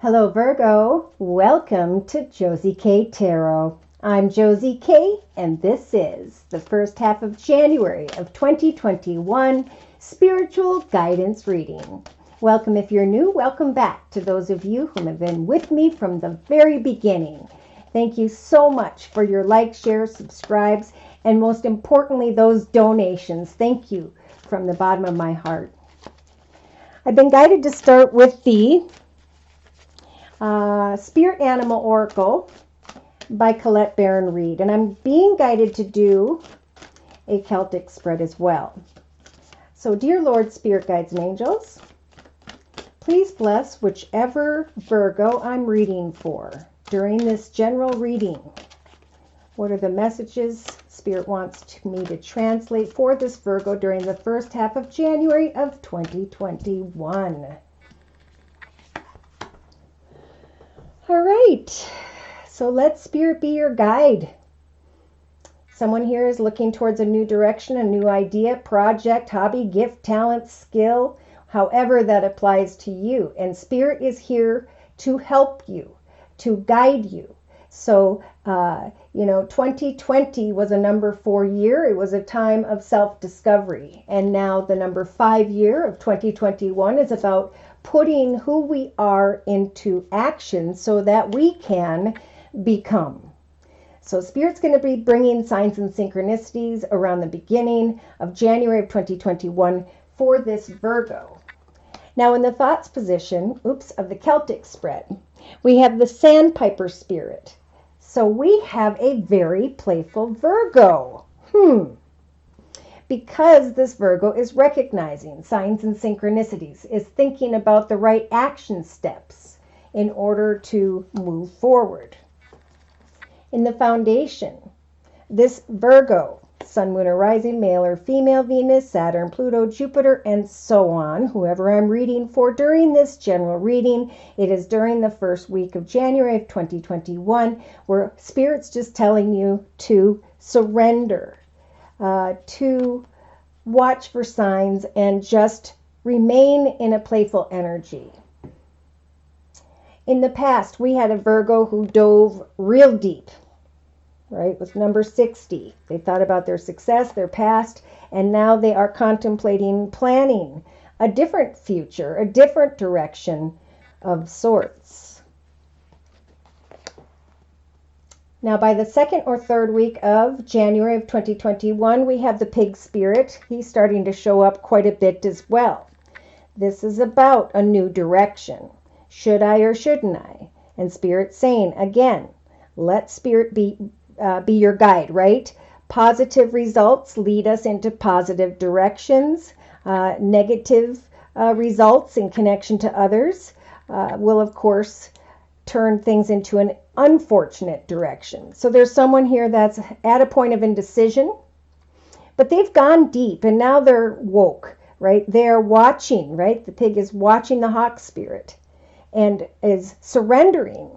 Hello Virgo, welcome to Josie K Tarot. I'm Josie K and this is the first half of January of 2021 spiritual guidance reading. Welcome if you're new, welcome back to those of you who have been with me from the very beginning. Thank you so much for your likes, shares, subscribes, and most importantly those donations. Thank you from the bottom of my heart. I've been guided to start with the Spirit Animal Oracle by Colette Baron Reed, and I'm being guided to do a Celtic spread as well. So dear Lord, Spirit Guides and Angels, please bless whichever Virgo I'm reading for during this general reading. What are the messages Spirit wants me to translate for this Virgo during the first half of January of 2021? All right, so let Spirit be your guide. Someone here is looking towards a new direction, a new idea, project, hobby, gift, talent, skill, however that applies to you. And Spirit is here to help you, to guide you. So, 2020 was a number 4 year. It was a time of self-discovery. And now the number 5 year of 2021 is about putting who we are into action so that we can become. So Spirit's going to be bringing signs and synchronicities around the beginning of January of 2021 for this Virgo. Now in the thoughts position, of the Celtic spread, we have the Sandpiper Spirit. So we have a very playful Virgo. Because this Virgo is recognizing signs and synchronicities, is thinking about the right action steps in order to move forward. In the foundation, this Virgo, Sun, Moon, or Rising, male or female, Venus, Saturn, Pluto, Jupiter, and so on, whoever I'm reading for during this general reading, it is during the first week of January of 2021, where Spirit's just telling you to surrender, to watch for signs and just remain in a playful energy. In the past, we had a Virgo who dove real deep, right, with number 60. They thought about their success, their past, and now they are contemplating planning a different future, a different direction of sorts. Now, by the second or third week of January of 2021, we have the Pig Spirit. He's starting to show up quite a bit as well. This is about a new direction. Should I or shouldn't I? And Spirit saying, again, let Spirit be your guide, right? Positive results lead us into positive directions. Negative results in connection to others will, of course, turn things into an unfortunate direction. So there's someone here that's at a point of indecision, but they've gone deep and now they're woke, right? They're watching, right? The pig is watching the hawk spirit and is surrendering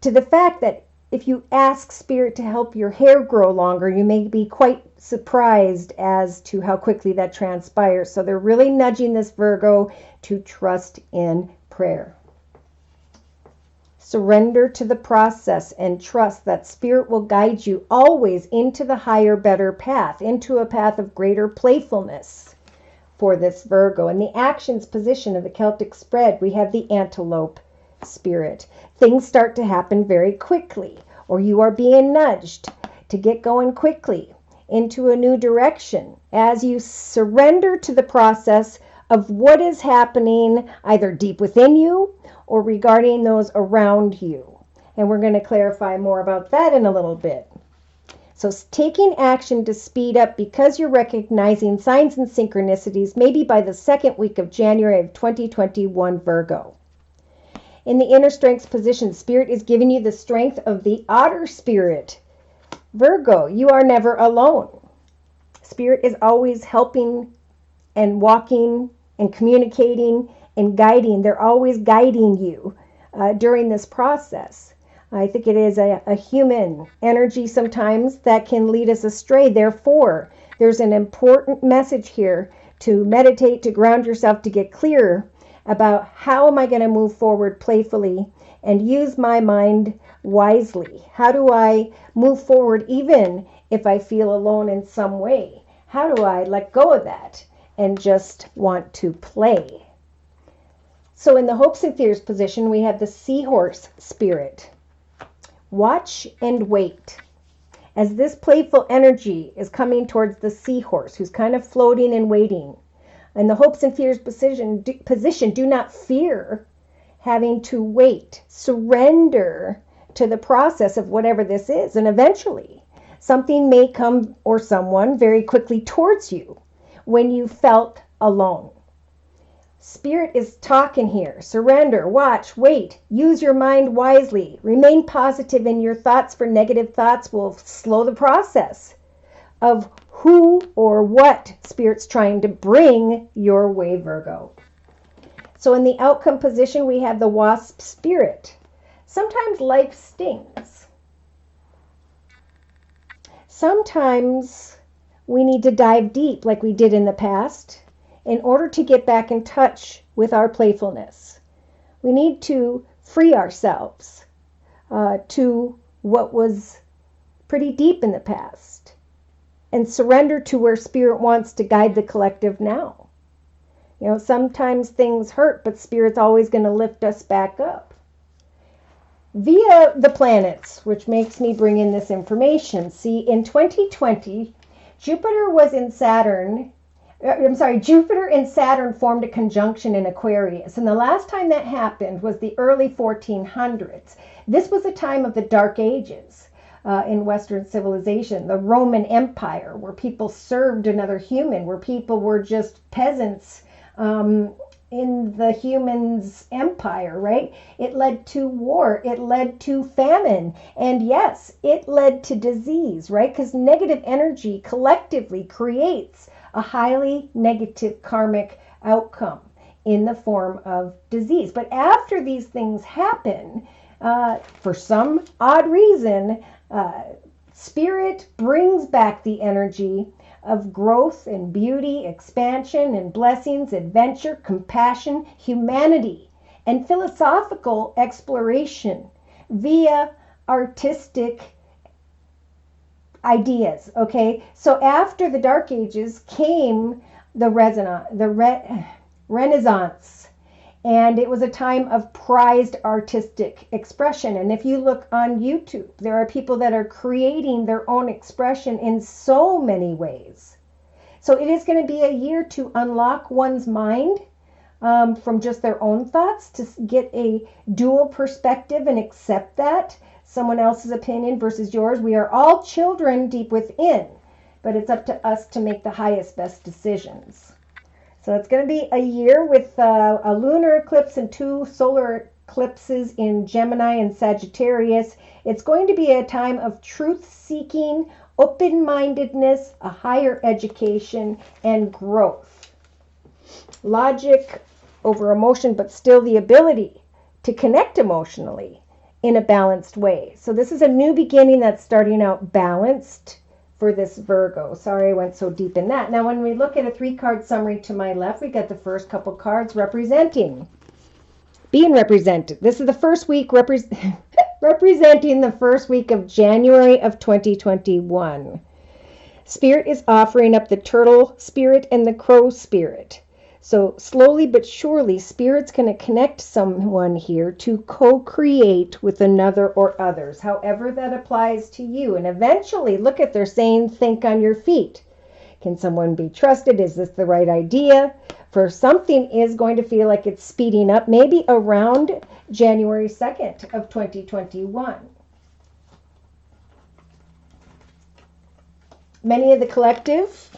to the fact that if you ask Spirit to help your hair grow longer, you may be quite surprised as to how quickly that transpires. So they're really nudging this Virgo to trust in prayer. Surrender to the process and trust that Spirit will guide you always into the higher, better path, into a path of greater playfulness for this Virgo. In the actions position of the Celtic spread, we have the Antelope Spirit. Things start to happen very quickly, or you are being nudged to get going quickly into a new direction as you surrender to the process of what is happening either deep within you or regarding those around you. And we're going to clarify more about that in a little bit. So taking action to speed up because you're recognizing signs and synchronicities maybe by the second week of January of 2021 Virgo. In the inner strength position, Spirit is giving you the strength of the Otter Spirit. Virgo, you are never alone. Spirit is always helping and walking and communicating and guiding. They're always guiding you during this process. I think it is a human energy sometimes that can lead us astray. Therefore, there's an important message here to meditate, to ground yourself, to get clear about how am I going to move forward playfully and use my mind wisely? How do I move forward even if I feel alone in some way? How do I let go of that and just want to play? So in the hopes and fears position, we have the seahorse spirit. Watch and wait. As this playful energy is coming towards the seahorse, who's kind of floating and waiting. In the hopes and fears position, do not fear having to wait. Surrender to the process of whatever this is. And eventually, something may come or someone very quickly towards you when you felt alone. Spirit is talking here. Surrender, watch, wait, use your mind wisely. Remain positive in your thoughts, for negative thoughts will slow the process of who or what Spirit's trying to bring your way, Virgo. So in the outcome position, we have the wasp spirit. Sometimes life stings. Sometimes we need to dive deep like we did in the past in order to get back in touch with our playfulness. We need to free ourselves to what was pretty deep in the past and surrender to where Spirit wants to guide the collective now. You know, sometimes things hurt, but Spirit's always going to lift us back up. Via the planets, which makes me bring in this information. See, in 2020, Jupiter and Saturn formed a conjunction in Aquarius. And the last time that happened was the early 1400s. This was a time of the Dark Ages in Western civilization. The Roman Empire, where people served another human, where people were just peasants in the human's empire, right? It led to war. It led to famine. And yes, it led to disease, right? Because negative energy collectively creates a highly negative karmic outcome in the form of disease. But after these things happen, for some odd reason, Spirit brings back the energy of growth and beauty, expansion and blessings, adventure, compassion, humanity, and philosophical exploration via artistic ideas. Okay, so after the Dark Ages came the Renaissance, and it was a time of prized artistic expression. And if you look on YouTube, there are people that are creating their own expression in so many ways. So it is going to be a year to unlock one's mind from just their own thoughts, to get a dual perspective and accept that someone else's opinion versus yours. We are all children deep within, but it's up to us to make the highest, best decisions. So it's going to be a year with a lunar eclipse and 2 solar eclipses in Gemini and Sagittarius. It's going to be a time of truth-seeking, open-mindedness, a higher education, and growth. Logic over emotion, but still the ability to connect emotionally in a balanced way. So this is a new beginning that's starting out balanced for this Virgo. Sorry I went so deep in that. Now when we look at a 3-card summary to my left, we got the first couple cards being represented. This is the first week representing the first week of January of 2021. Spirit is offering up the turtle spirit and the crow spirit. So slowly but surely, Spirit's going to connect someone here to co-create with another or others, however that applies to you. And eventually, look at, they're saying, think on your feet. Can someone be trusted? Is this the right idea? For something is going to feel like it's speeding up, maybe around January 2nd of 2021. Many of the collective,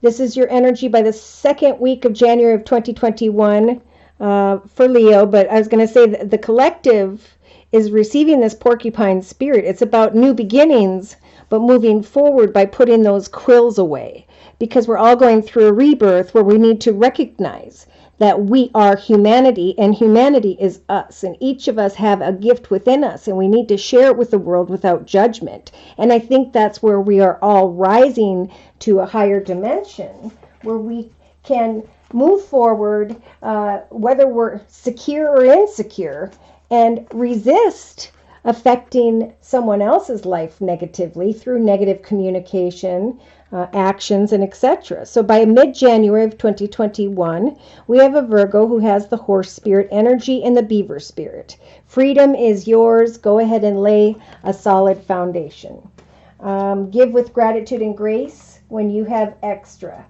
this is your energy by the second week of January of 2021 for Leo. But I was going to say that the collective is receiving this porcupine spirit. It's about new beginnings, but moving forward by putting those quills away. Because we're all going through a rebirth where we need to recognize that we are humanity, and humanity is us, and each of us have a gift within us, and we need to share it with the world without judgment. And I think that's where we are all rising to a higher dimension, where we can move forward, whether we're secure or insecure, and resist affecting someone else's life negatively through negative communication, actions, and etc. So by mid-January of 2021, we have a Virgo who has the horse spirit energy and the beaver spirit. Freedom is yours. Go ahead and lay a solid foundation. Give with gratitude and grace when you have extra.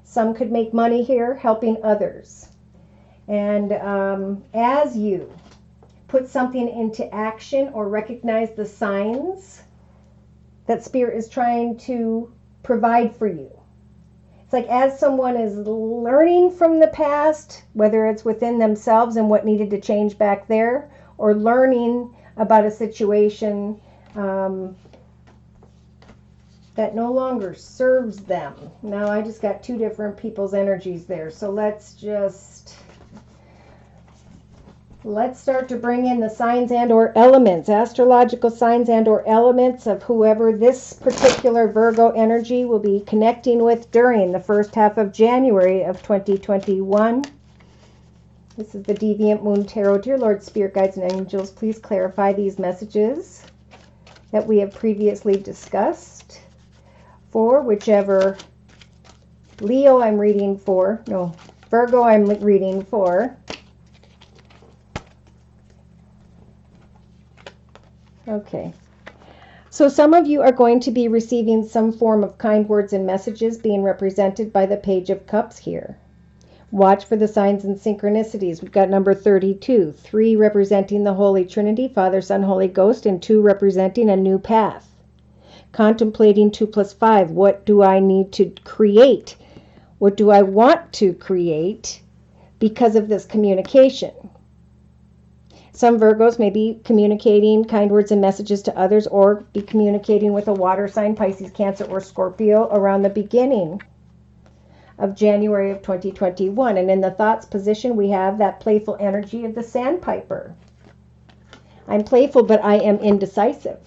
Some could make money here helping others. And as you put something into action or recognize the signs that Spirit is trying to provide for you. It's like as someone is learning from the past, whether it's within themselves and what needed to change back there, or learning about a situation that no longer serves them. Now I just got two different people's energies there. So let's start to bring in the signs and or elements, astrological signs and or elements of whoever this particular Virgo energy will be connecting with during the first half of January of 2021. This is the Deviant Moon Tarot. Dear Lord, Spirit Guides, and Angels, please clarify these messages that we have previously discussed for whichever Leo I'm reading for. No, Virgo I'm reading for. Okay, so some of you are going to be receiving some form of kind words and messages being represented by the Page of Cups here. Watch for the signs and synchronicities. We've got number 32, 3 representing the Holy Trinity, Father, Son, Holy Ghost, and 2 representing a new path. Contemplating 2 plus 5, what do I need to create? What do I want to create because of this communication? Some Virgos may be communicating kind words and messages to others or be communicating with a water sign, Pisces, Cancer, or Scorpio around the beginning of January of 2021. And in the thoughts position, we have that playful energy of the sandpiper. I'm playful, but I am indecisive.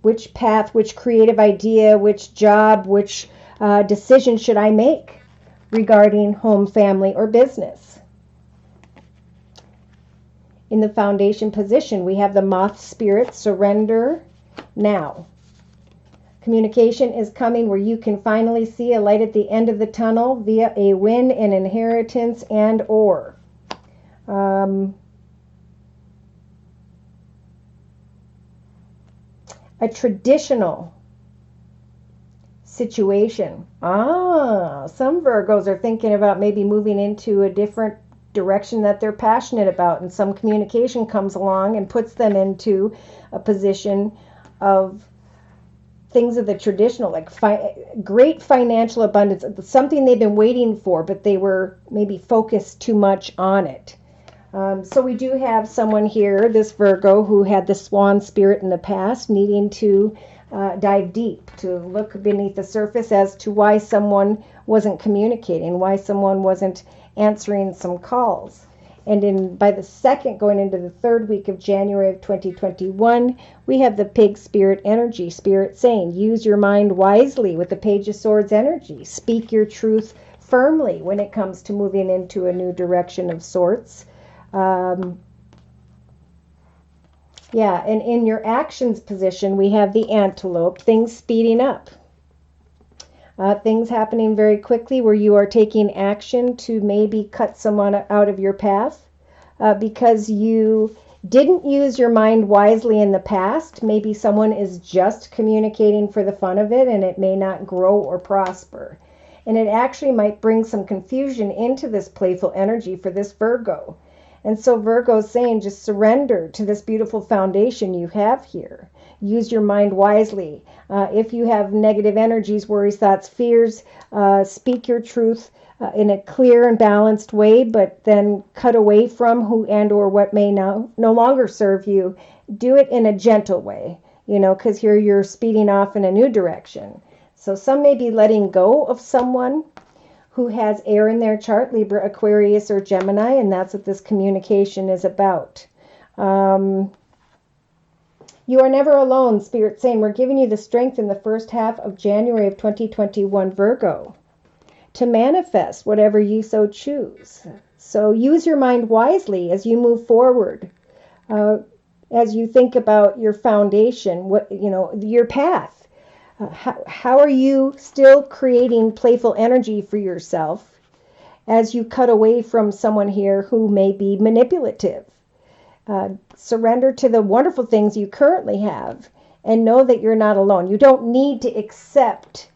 Which path, which creative idea, which job, which decision should I make regarding home, family, or business? In the foundation position, we have the moth spirit, surrender now. Communication is coming where you can finally see a light at the end of the tunnel via a win, an inheritance, and or. A traditional situation. Some Virgos are thinking about maybe moving into a different direction that they're passionate about, and some communication comes along and puts them into a position of things of the traditional, like great financial abundance, something they've been waiting for, but they were maybe focused too much on it. So we do have someone here, this Virgo, who had the swan spirit in the past, needing to dive deep, to look beneath the surface as to why someone wasn't communicating, why someone wasn't answering some calls. And by the second, going into the third week of January of 2021, we have the pig spirit energy, Spirit saying, use your mind wisely with the Page of Swords energy. Speak your truth firmly when it comes to moving into a new direction of sorts. Yeah, and in your actions position, we have the antelope, things speeding up. Things happening very quickly where you are taking action to maybe cut someone out of your path because you didn't use your mind wisely in the past. Maybe someone is just communicating for the fun of it and it may not grow or prosper. And it actually might bring some confusion into this playful energy for this Virgo. And so Virgo is saying just surrender to this beautiful foundation you have here. Use your mind wisely. If you have negative energies, worries, thoughts, fears, speak your truth in a clear and balanced way, but then cut away from who and or what may no longer serve you. Do it in a gentle way, because here you're speeding off in a new direction. So some may be letting go of someone who has air in their chart, Libra, Aquarius, or Gemini, and that's what this communication is about. You are never alone, Spirit saying, we're giving you the strength in the first half of January of 2021, Virgo, to manifest whatever you so choose. So use your mind wisely as you move forward. As you think about your foundation, your path. How are you still creating playful energy for yourself as you cut away from someone here who may be manipulative? Surrender to the wonderful things you currently have and know that you're not alone. You don't need to accept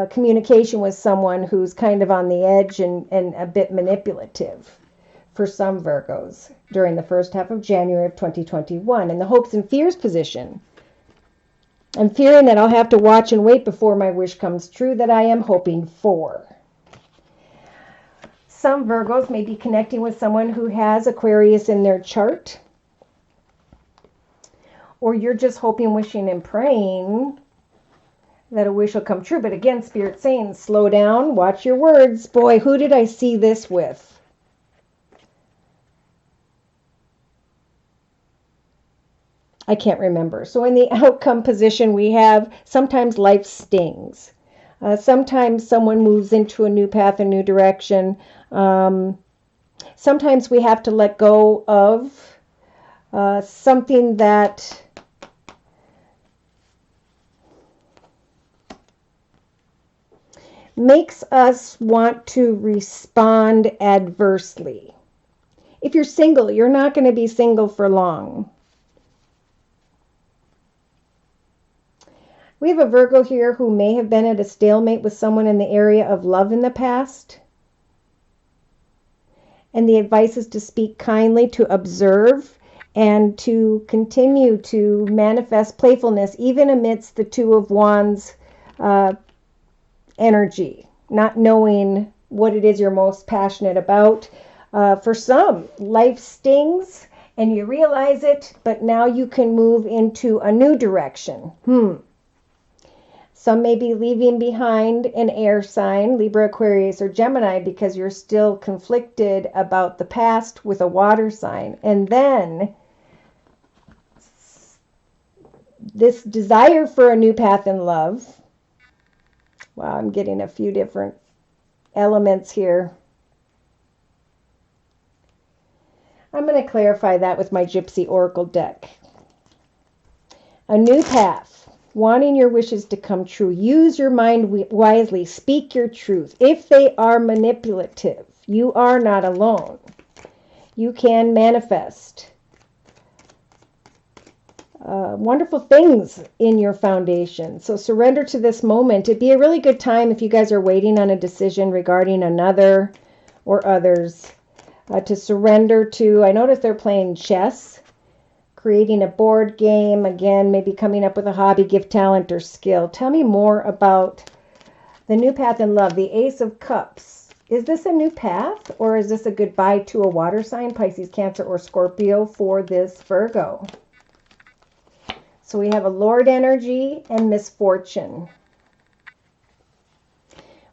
communication with someone who's kind of on the edge and a bit manipulative for some Virgos during the first half of January of 2021. In the hopes and fears position, I'm fearing that I'll have to watch and wait before my wish comes true that I am hoping for. Some Virgos may be connecting with someone who has Aquarius in their chart, or you're just hoping, wishing, and praying that a wish will come true. But again, Spirit's saying, slow down, watch your words. Boy, who did I see this with? I can't remember. So in the outcome position, we have sometimes life stings. Sometimes someone moves into a new path, a new direction. Sometimes we have to let go of something that makes us want to respond adversely. If you're single, you're not going to be single for long. We have a Virgo here who may have been at a stalemate with someone in the area of love in the past. And the advice is to speak kindly, to observe, and to continue to manifest playfulness even amidst the Two of Wands energy, not knowing what it is you're most passionate about. For some, life stings and you realize it, but now you can move into a new direction. Some may be leaving behind an air sign, Libra, Aquarius, or Gemini, because you're still conflicted about the past with a water sign. And then this desire for a new path in love. Wow, I'm getting a few different elements here. I'm going to clarify that with my Gypsy Oracle deck. A new path. Wanting your wishes to come true. Use your mind wisely. Speak your truth. If they are manipulative, you are not alone. You can manifest wonderful things in your foundation. So surrender to this moment. It'd be a really good time if you guys are waiting on a decision regarding another or others to surrender to. I notice they're playing chess, creating a board game, again, maybe coming up with a hobby, gift, talent, or skill. Tell me more about the new path in love, the Ace of Cups. Is this a new path, or is this a goodbye to a water sign, Pisces, Cancer, or Scorpio for this Virgo? So we have a Lord energy and misfortune.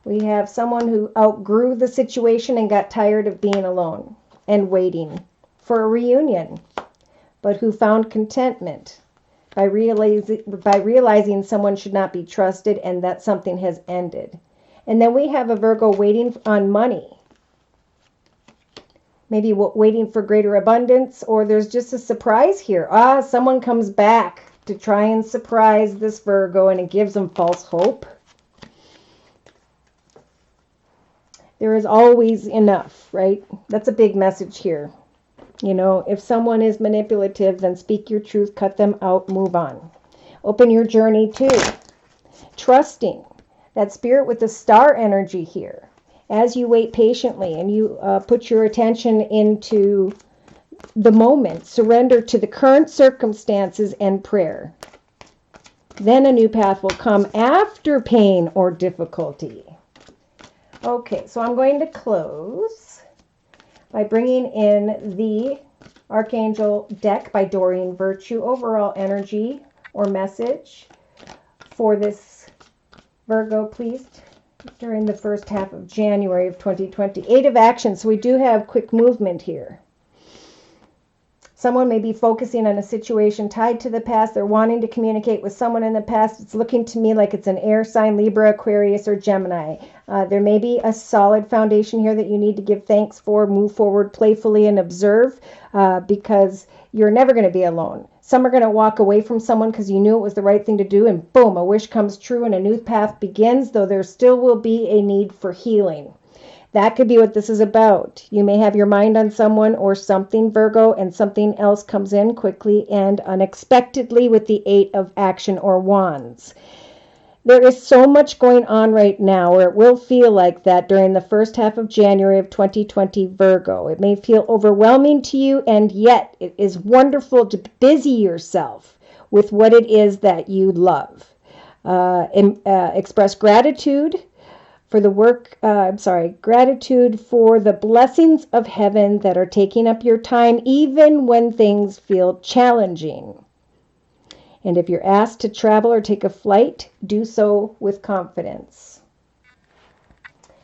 We have someone who outgrew the situation and got tired of being alone and waiting for a reunion, but who found contentment by realizing someone should not be trusted and that something has ended. And then we have a Virgo waiting on money. Maybe waiting for greater abundance, or there's just a surprise here. Someone comes back to try and surprise this Virgo, and it gives them false hope. There is always enough, right? That's a big message here. You know, if someone is manipulative, then speak your truth, cut them out, move on. Open your journey too. Trusting that Spirit with the star energy here. As you wait patiently and you put your attention into the moment, surrender to the current circumstances and prayer. Then a new path will come after pain or difficulty. Okay, so I'm going to close by bringing in the Archangel deck by Doreen Virtue. Overall energy or message for this Virgo, please, during the first half of January of 2020. 8 of Action, so we do have quick movement here. Someone may be focusing on a situation tied to the past. They're wanting to communicate with someone in the past. It's looking to me like it's an air sign, Libra, Aquarius, or Gemini. There may be a solid foundation here that you need to give thanks for, move forward playfully and observe, because you're never going to be alone. Some are going to walk away from someone because you knew it was the right thing to do, and boom, a wish comes true and a new path begins, though there still will be a need for healing. That could be what this is about. You may have your mind on someone or something, Virgo, and something else comes in quickly and unexpectedly with the 8 of Action or Wands. There is so much going on right now, or it will feel like that during the first half of January of 2020, Virgo. It may feel overwhelming to you, and yet it is wonderful to busy yourself with what it is that you love. Express gratitude for the gratitude for the blessings of heaven that are taking up your time, even when things feel challenging. And if you're asked to travel or take a flight, do so with confidence.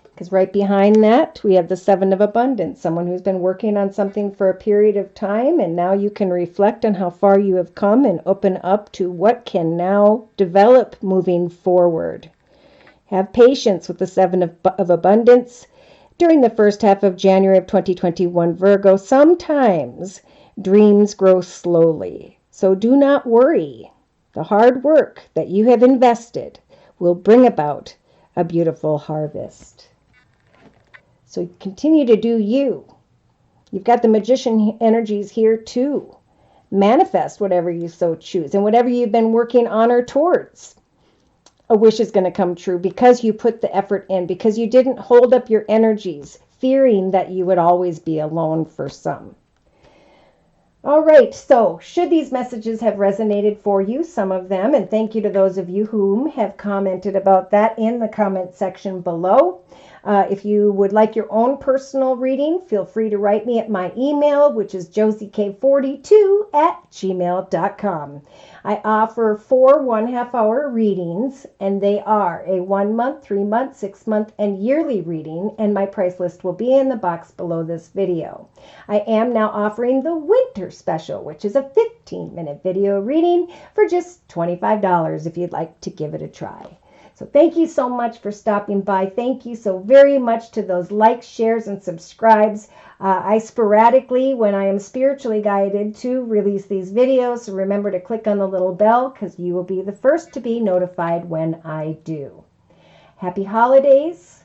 Because right behind that, we have the 7 of Abundance, someone who's been working on something for a period of time, and now you can reflect on how far you have come and open up to what can now develop moving forward. Have patience with the 7 of Abundance during the first half of January of 2021, Virgo. Sometimes dreams grow slowly, so do not worry. The hard work that you have invested will bring about a beautiful harvest. So continue to do you. You've got the Magician energies here too. Manifest whatever you so choose and whatever you've been working on or towards. A wish is going to come true because you put the effort in, because you didn't hold up your energies, fearing that you would always be alone for some. All right, so should these messages have resonated for you, some of them, and thank you to those of you whom have commented about that in the comment section below. If you would like your own personal reading, feel free to write me at my email, which is josiek42@gmail.com. I offer 4 1/2-hour readings, and they are a 1-month, 3-month, 6-month, and yearly reading, and my price list will be in the box below this video. I am now offering the winter special, which is a 15-minute video reading for just $25 if you'd like to give it a try. So thank you so much for stopping by. Thank you so very much to those likes, shares, and subscribes. I sporadically, when I am spiritually guided, to release these videos. So remember to click on the little bell because you will be the first to be notified when I do. Happy holidays.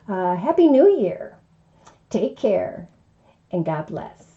Happy New Year. Take care and God bless.